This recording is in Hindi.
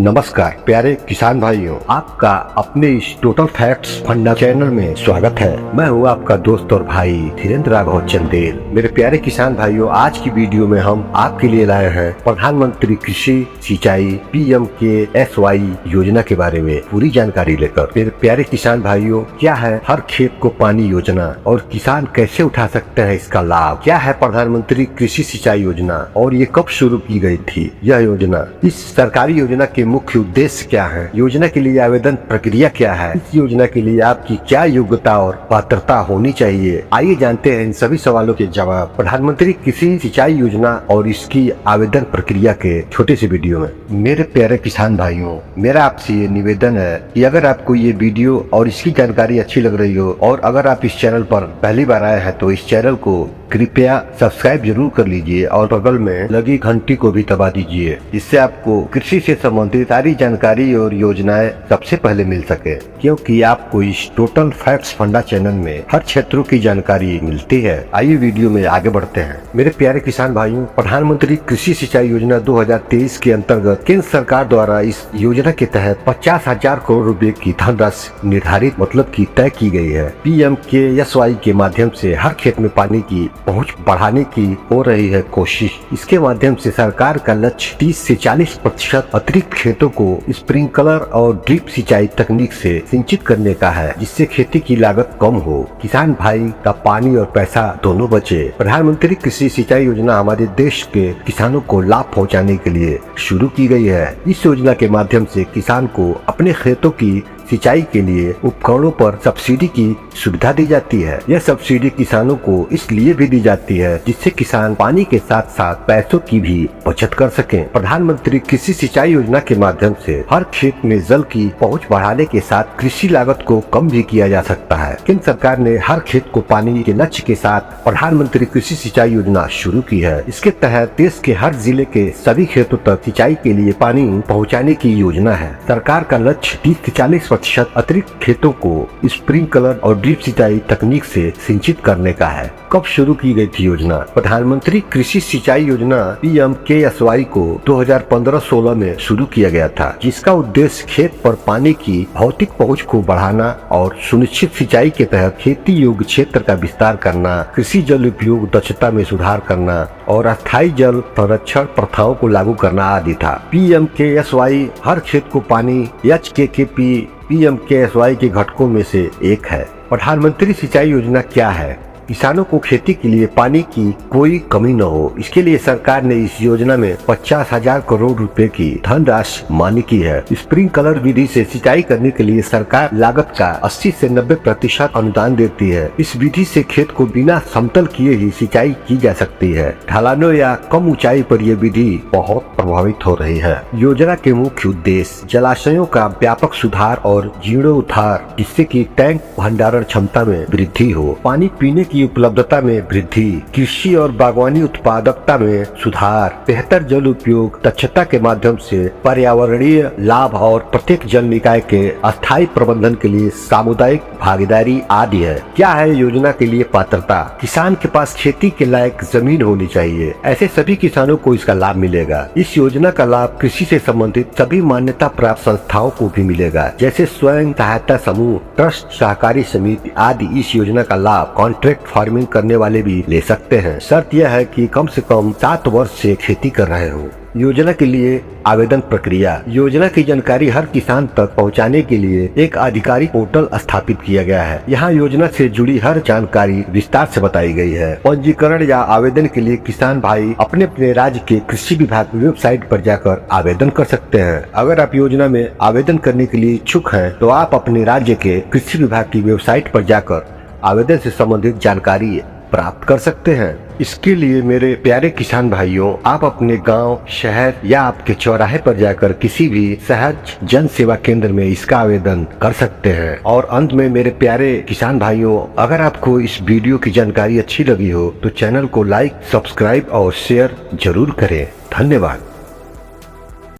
नमस्कार प्यारे किसान भाइयों, आपका अपने इस टोटल फैक्ट्स फंडा चैनल में स्वागत है। मैं हूँ आपका दोस्त और भाई धीरेन्द्र राघव चंदेल। मेरे प्यारे किसान भाइयों, आज की वीडियो में हम आपके लिए लाए हैं प्रधानमंत्री कृषि सिंचाई PMKSY योजना के बारे में पूरी जानकारी लेकर। मेरे प्यारे किसान भाइयों, क्या है हर खेत को पानी योजना और किसान कैसे उठा सकते हैं इसका लाभ? क्या है प्रधानमंत्री कृषि सिंचाई योजना और ये कब शुरू की गई थी यह योजना? इस सरकारी योजना के मुख्य उद्देश्य क्या है? योजना के लिए आवेदन प्रक्रिया क्या है? इस योजना के लिए आपकी क्या योग्यता और पात्रता होनी चाहिए? आइए जानते हैं इन सभी सवालों के जवाब प्रधानमंत्री कृषि सिंचाई योजना और इसकी आवेदन प्रक्रिया के छोटे से वीडियो में। मेरे प्यारे किसान भाइयों, मेरा आपसे ये निवेदन है कि अगर आपको ये वीडियो और इसकी जानकारी अच्छी लग रही हो और अगर आप इस चैनल पर पहली बार आए हैं तो इस चैनल को कृपया सब्सक्राइब जरूर कर लीजिए और बगल में लगी घंटी को भी दबा दीजिए, जिससे आपको कृषि से संबंधित सारी जानकारी और योजनाएं सबसे पहले मिल सके, क्योंकि आपको इस टोटल फैक्ट्स फंडा चैनल में हर क्षेत्रों की जानकारी मिलती है। आइए वीडियो में आगे बढ़ते हैं। मेरे प्यारे किसान भाइयों, प्रधानमंत्री कृषि सिंचाई योजना 2023 के अंतर्गत केंद्र सरकार द्वारा इस योजना के तहत 50,000 करोड़ रुपए की धनराशि निर्धारित मतलब की तय की गई है। PMKSY के माध्यम से हर खेत में पानी की पहुंच बढ़ाने की हो रही है कोशिश। इसके माध्यम से सरकार का लक्ष्य 30 से 40% अतिरिक्त खेतों को स्प्रिंकलर और ड्रिप सिंचाई तकनीक से सिंचित करने का है, जिससे खेती की लागत कम हो, किसान भाई का पानी और पैसा दोनों बचे। प्रधानमंत्री कृषि सिंचाई योजना हमारे देश के किसानों को लाभ पहुंचाने के लिए शुरू की गई है। इस योजना के माध्यम से किसान को अपने खेतों की सिंचाई के लिए उपकरणों पर सब्सिडी की सुविधा दी जाती है। यह सब्सिडी किसानों को इसलिए भी दी जाती है जिससे किसान पानी के साथ साथ पैसों की भी बचत कर सकें। प्रधानमंत्री कृषि सिंचाई योजना के माध्यम से हर खेत में जल की पहुंच बढ़ाने के साथ कृषि लागत को कम भी किया जा सकता है। केंद्र सरकार ने हर खेत को पानी के लक्ष्य के साथ प्रधानमंत्री कृषि सिंचाई योजना शुरू की है। इसके तहत देश के हर जिले के सभी खेतों तक सिंचाई के लिए पानी पहुँचाने की योजना है। सरकार का लक्ष्य 30 से 40% अतिरिक्त खेतों को स्प्रिंकलर और ड्रिप सिंचाई तकनीक से सिंचित करने का है। कब शुरू की गई थी योजना? प्रधानमंत्री कृषि सिंचाई योजना PMKSY को 2015-16 में शुरू किया गया था, जिसका उद्देश्य खेत पर पानी की भौतिक पहुंच को बढ़ाना और सुनिश्चित सिंचाई के तहत खेती योग्य क्षेत्र का विस्तार करना, कृषि जल उपयोग दक्षता में सुधार करना और अस्थायी जल संरक्षण प्रथाओं को लागू करना आदि था। PMKSY हर खेत को पानी HKKP PMKSY के घटकों में से एक है। प्रधानमंत्री सिंचाई योजना क्या है? किसानों को खेती के लिए पानी की कोई कमी न हो, इसके लिए सरकार ने इस योजना में 50,000 करोड़ रुपए की धनराशि मांगी की है। स्प्रिंकलर विधि से सिंचाई करने के लिए सरकार लागत का 80 से 90% अनुदान देती है। इस विधि से खेत को बिना समतल किए ही सिंचाई की जा सकती है। ढलानों या कम ऊंचाई पर यह विधि बहुत प्रभावित हो रही है। योजना के मुख्य उद्देश्य जलाशयों का व्यापक सुधार और जीर्णोद्धार, जिससे कि टैंक भंडारण क्षमता में वृद्धि हो, पानी पीने की उपलब्धता में वृद्धि, कृषि और बागवानी उत्पादकता में सुधार, बेहतर जल उपयोग दक्षता के माध्यम से पर्यावरणीय लाभ और प्रत्येक जल निकाय के अस्थायी प्रबंधन के लिए सामुदायिक भागीदारी आदि है। क्या है योजना के लिए पात्रता? किसान के पास खेती के लायक जमीन होनी चाहिए। ऐसे सभी किसानों को इसका लाभ मिलेगा। इस योजना का लाभ कृषि से संबंधित सभी मान्यता प्राप्त संस्थाओं को भी मिलेगा, जैसे स्वयं सहायता समूह, ट्रस्ट, सहकारी समिति आदि। इस योजना का लाभ कॉन्ट्रैक्ट फार्मिंग करने वाले भी ले सकते हैं। शर्त यह है कि कम से कम 7 वर्ष से खेती कर रहे हो। योजना के लिए आवेदन प्रक्रिया। योजना की जानकारी हर किसान तक पहुंचाने के लिए एक आधिकारिक पोर्टल स्थापित किया गया है। यहाँ योजना से जुड़ी हर जानकारी विस्तार से बताई गई है। पंजीकरण या आवेदन के लिए किसान भाई अपने अपने राज्य के कृषि विभाग की वेबसाइट पर जाकर आवेदन कर सकते हैं। अगर आप योजना में आवेदन करने के लिए इच्छुक हैं, तो आप अपने राज्य के कृषि विभाग की वेबसाइट पर जाकर आवेदन से संबंधित जानकारी प्राप्त कर सकते हैं। इसके लिए मेरे प्यारे किसान भाइयों, आप अपने गांव, शहर या आपके चौराहे पर जाकर किसी भी सहज जन सेवा केंद्र में इसका आवेदन कर सकते हैं। और अंत में मेरे प्यारे किसान भाइयों, अगर आपको इस वीडियो की जानकारी अच्छी लगी हो तो चैनल को लाइक, सब्सक्राइब और शेयर जरूर करें। धन्यवाद।